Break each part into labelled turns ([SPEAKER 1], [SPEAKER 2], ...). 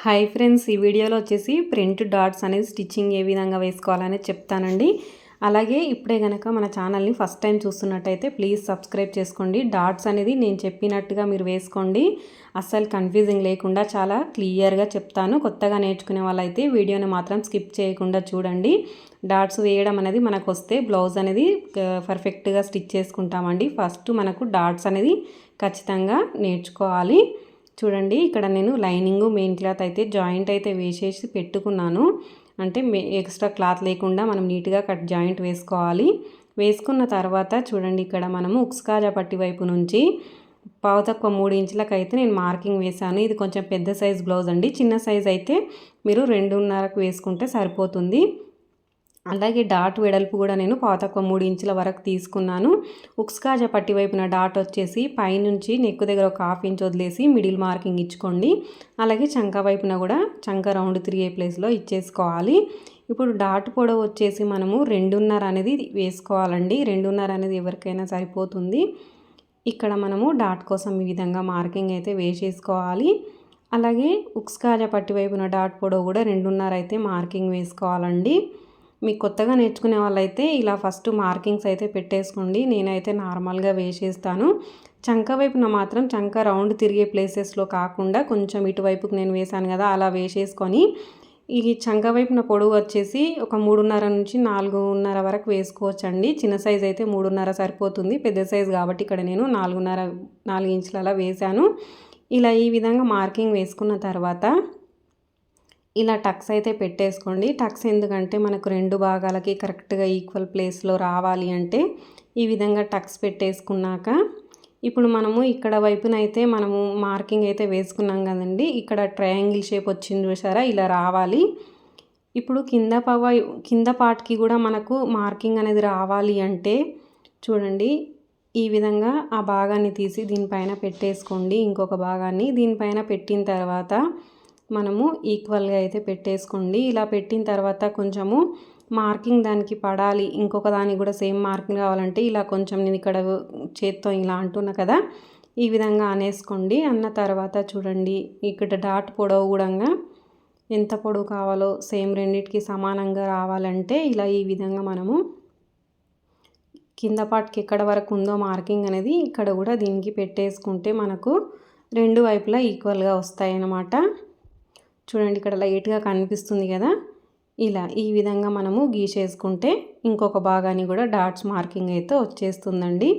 [SPEAKER 1] Hi friends, ఈ వీడియోలో వచ్చేసి ప్రింట్ డాట్స్ అనేది స్టిచ్చింగ్ ఏ విధంగా వేసుకోవాలనేది చెప్తానండి. అలాగే ఇప్పుడే కనుక మన ఛానల్ని ఫస్ట్ టైం చూస్తున్నట్టయితే ప్లీజ్ సబ్స్క్రైబ్ చేసుకోండి. డాట్స్ అనేది నేను చెప్పినట్టుగా మీరు వేసుకోండి. అస్సలు కన్ఫ్యూజింగ్ లేకుండా చాలా క్లియర్గా చెప్తాను. కొత్తగా నేర్చుకునే వాళ్ళైతే వీడియోని మాత్రం స్కిప్ చేయకుండా చూడండి. డాట్స్ వేయడం అనేది మనకు వస్తే బ్లౌజ్ అనేది పర్ఫెక్ట్గా స్టిచ్ చేసుకుంటామండి. ఫస్ట్ మనకు డాట్స్ అనేది ఖచ్చితంగా నేర్చుకోవాలి. చూడండి, ఇక్కడ నేను లైనింగ్ మెయిన్ క్లాత్ అయితే జాయింట్ అయితే వేసేసి పెట్టుకున్నాను. అంటే ఎక్స్ట్రా క్లాత్ లేకుండా మనం నీట్గా కట్ జాయింట్ వేసుకోవాలి. వేసుకున్న తర్వాత చూడండి, ఇక్కడ మనము ఉక్స్ కాజా పట్టి వైపు నుంచి తక్కువ 3 ఇంచులకు అయితే నేను మార్కింగ్ వేశాను. ఇది కొంచెం పెద్ద సైజ్ బ్లౌజ్ అండి. చిన్న సైజ్ అయితే మీరు 2.5కు వేసుకుంటే సరిపోతుంది. అలాగే డాట్ వెడల్పు కూడా నేను తక్కువ 3 ఇంచుల వరకు తీసుకున్నాను. ఉక్స్ కాజా పట్టి వైపున డాట్ వచ్చేసి పైనుంచి నెక్ దగ్గర ఒక 1/2 ఇంచ్ వదిలేసి మిడిల్ మార్కింగ్ ఇచ్చుకోండి. అలాగే చంక వైపున కూడా చంక రౌండ్ 3 ప్లేస్లో ఇచ్చేసుకోవాలి. ఇప్పుడు డాట్ పొడవు వచ్చేసి మనము 2.5 అనేది వేసుకోవాలండి. 2.5 అనేది ఎవరికైనా సరిపోతుంది. ఇక్కడ మనము డాట్ కోసం ఈ విధంగా మార్కింగ్ అయితే వేసేసుకోవాలి. అలాగే ఉక్స్ కాజా పట్టి వైపున డాట్ పొడవు కూడా 2.5 అయితే మార్కింగ్ వేసుకోవాలండి. మీకు కొత్తగా నేర్చుకునే వాళ్ళైతే ఇలా ఫస్ట్ మార్కింగ్స్ అయితే పెట్టేసుకోండి. నేనైతే నార్మల్గా వేసేస్తాను. చంక వైపున మాత్రం చంక రౌండ్ తిరిగే ప్లేసెస్లో కాకుండా కొంచెం ఇటువైపుకి నేను వేసాను కదా, అలా వేసేసుకొని ఈ చంక వైపున పొడవు వచ్చేసి ఒక 3.5 నుంచి 4.5 వరకు వేసుకోవచ్చండి. చిన్న సైజ్ అయితే 3.5 సరిపోతుంది. పెద్ద సైజ్ కాబట్టి ఇక్కడ నేను 4 ఇంచులు అలా వేశాను. ఇలా ఈ విధంగా మార్కింగ్ వేసుకున్న తర్వాత ఇలా టక్స్ అయితే పెట్టేసుకోండి. టక్స్ ఎందుకంటే మనకు 2 భాగాలకి కరెక్ట్గా ఈక్వల్ ప్లేస్లో రావాలి అంటే ఈ విధంగా టక్స్ పెట్టేసుకున్నాక ఇప్పుడు మనము ఇక్కడ వైపున అయితే మనము మార్కింగ్ అయితే వేసుకున్నాం కదండి. ఇక్కడ ట్రయాంగిల్ షేప్ వచ్చింది చూసారా, ఇలా రావాలి. ఇప్పుడు కింద పార్ట్కి కూడా మనకు మార్కింగ్ అనేది రావాలి అంటే చూడండి, ఈ విధంగా ఆ భాగాన్ని తీసి దీనిపైన పెట్టేసుకోండి. ఇంకొక భాగాన్ని దీనిపైన పెట్టిన తర్వాత మనము ఈక్వల్గా అయితే పెట్టేసుకోండి. ఇలా పెట్టిన తర్వాత కొంచెము మార్కింగ్ దానికి పడాలి. ఇంకొక దానికి కూడా సేమ్ మార్కింగ్ కావాలంటే ఇలా కొంచెం నేను ఇక్కడ చేత్తో ఇలా అంటున్నా కదా, ఈ విధంగా అనేసుకోండి. అన్న తర్వాత చూడండి, ఇక్కడ డాట్ పొడవు కూడా ఎంత పొడవు కావాలో సేమ్ రెండింటికి సమానంగా రావాలంటే ఇలా ఈ విధంగా మనము కింద పార్ట్కి ఎక్కడ వరకు ఉందో మార్కింగ్ అనేది ఇక్కడ కూడా దీనికి పెట్టేసుకుంటే మనకు 2 వైపులా ఈక్వల్గా వస్తాయి అన్నమాట. చూడండి, ఇక్కడ లైట్గా కనిపిస్తుంది కదా, ఇలా ఈ విధంగా మనము గీసేసుకుంటే ఇంకొక భాగాన్ని కూడా డాట్స్ మార్కింగ్ అయితే వచ్చేస్తుందండి.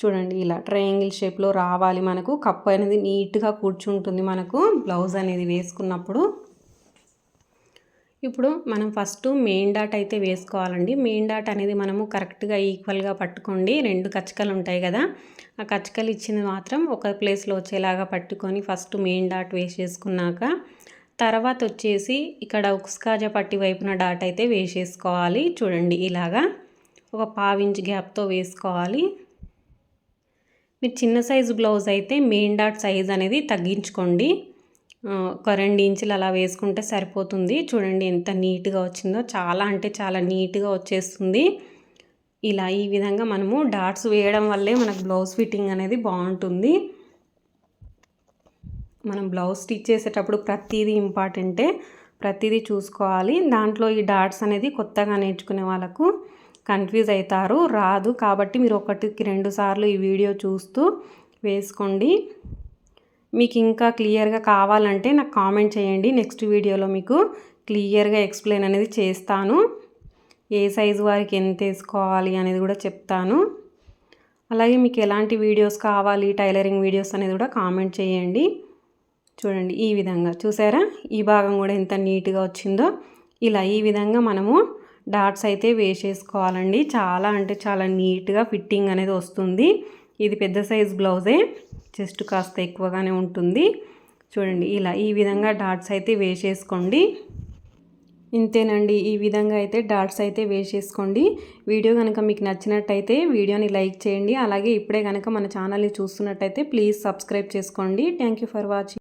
[SPEAKER 1] చూడండి, ఇలా ట్రయాంగిల్ షేప్లో రావాలి. మనకు కప్పు అనేది నీట్గా కూర్చుంటుంది మనకు బ్లౌజ్ అనేది వేసుకున్నప్పుడు. ఇప్పుడు మనం ఫస్ట్ మెయిన్ డాట్ అయితే వేసుకోవాలండి. మెయిన్ డాట్ అనేది మనము కరెక్ట్గా ఈక్వల్గా పట్టుకోండి. 2 కచ్చకలు ఉంటాయి కదా, ఆ కచ్చకలు ఇచ్చింది మాత్రం ఒక ప్లేస్లో వచ్చేలాగా పట్టుకొని ఫస్ట్ మెయిన్ డాట్ వేసేసుకున్నాక తర్వాత వచ్చేసి ఇక్కడ ఉక్స్ కాజా పట్టి వైపున డాట్ అయితే వేసేసుకోవాలి. చూడండి, ఇలాగా ఒక 1/2 ఇంచ్ గ్యాప్తో వేసుకోవాలి. మీరు చిన్న సైజు బ్లౌజ్ అయితే మెయిన్ డాట్ సైజ్ అనేది తగ్గించుకోండి. ఒక 2 ఇంచులు అలా వేసుకుంటే సరిపోతుంది. చూడండి ఎంత నీట్గా వచ్చిందో, చాలా అంటే చాలా నీట్గా వచ్చేస్తుంది. ఇలా ఈ విధంగా మనము డాట్స్ వేయడం వల్లే మనకు బ్లౌజ్ ఫిట్టింగ్ అనేది బాగుంటుంది. మనం బ్లౌజ్ స్టిచ్ చేసేటప్పుడు ప్రతిదీ ఇంపార్టెంటే, ప్రతిదీ చూసుకోవాలి. దాంట్లో ఈ డాట్స్ అనేది కొత్తగా నేర్చుకునే వాళ్ళకు కన్ఫ్యూజ్ అవుతారు, రాదు. కాబట్టి మీరు 1కి 2 సార్లు ఈ వీడియో చూస్తూ వేసుకోండి. మీకు ఇంకా క్లియర్గా కావాలంటే నాకు కామెంట్ చేయండి. నెక్స్ట్ వీడియోలో మీకు క్లియర్గా ఎక్స్ప్లెయిన్ అనేది చేస్తాను. ఏ సైజు వారికి ఎంత వేసుకోవాలి అనేది కూడా చెప్తాను. అలాగే మీకు ఎలాంటి వీడియోస్ కావాలి, టైలరింగ్ వీడియోస్ అనేది కూడా కామెంట్ చేయండి. చూడండి, ఈ విధంగా చూసారా, ఈ భాగం కూడా ఎంత నీట్గా వచ్చిందో. ఇలా ఈ విధంగా మనము డాట్స్ అయితే వేసేసుకోవాలండి. చాలా అంటే చాలా నీట్గా ఫిట్టింగ్ అనేది వస్తుంది. ఇది పెద్ద సైజ్ బ్లౌజే, చెస్ట్ కాస్త ఎక్కువగానే ఉంటుంది. చూడండి, ఇలా ఈ విధంగా డాట్స్ అయితే వేసేసుకోండి. ఇంతేనండి, ఈ విధంగా అయితే డాట్స్ అయితే వేసేసుకోండి. వీడియో కనుక మీకు నచ్చినట్టయితే వీడియోని లైక్ చేయండి. అలాగే ఇప్పుడే కనుక మన ఛానల్ని చూస్తున్నట్టయితే ప్లీజ్ సబ్స్క్రైబ్ చేసుకోండి. Thank you for watching.